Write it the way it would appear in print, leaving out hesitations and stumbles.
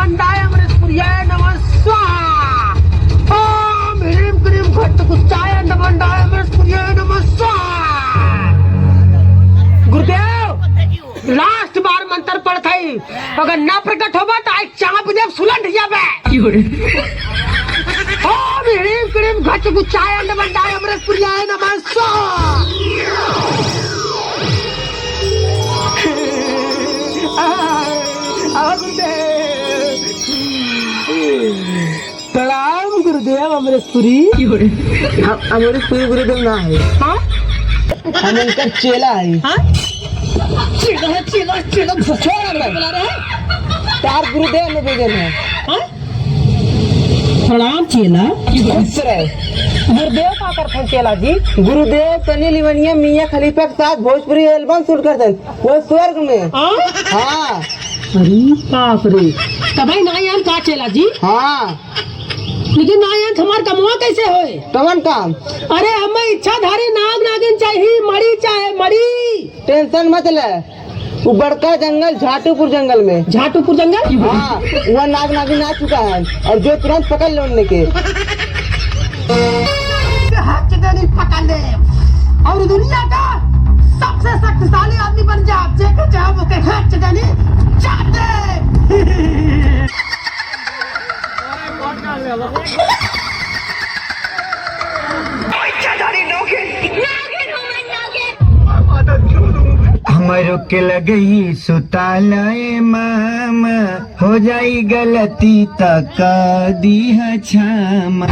मंडाय अमृतपुर्याय नमः स्वाहा। ओम ह्रीं क्लीं घटकुचाय मंडाय अमृतपुर्याय नमः स्वाहा। गुरुदेव लास्ट बार मंत्र पढ़त है, अगर ना प्रकट होगा तो आज चाप देव सुलंड जाबे। ओम ह्रीं क्लीं घटकुचाय मंडाय अमृतपुर्याय नमः स्वाहा। प्रणाम गुरुदेव अमृतपुरी। अमृतपुरी गुरुदेव ना है, हम उनका चेला है। चेला तार गुरुदेव में भेजन है। प्रणाम चेला। गुरुदेव का करते हैं चेला जी? गुरुदेव तनी लिवनिया मियां खलीफा के साथ भोजपुरी एल्बम शूट करते हैं वो स्वर्ग में। हाँ अरे बाप रे, तभी नायन का चेला जी? हाँ लेकिन नायन हमार कमवा कैसे होए? कवन काम? अरे हमें इच्छाधारी नाग नागिन चाहिए, मड़ी चाहे मड़ी। टेंशन मत ले, वो बड़का जंगल झाटूपुर जंगल में। झाटूपुर जंगल? हाँ वहाँ नाग नागिन आ चुका है और जो तुरंत पकड़ ले उनने के पकड़ ले और दुनिया का सबसे शक्तिशाली आदमी बन जा। जेके चाहे वो के हाथ चटानी चाहते। हमारो के लगई सुतालय मामा, हो जाई गलती तक दी क्षमा।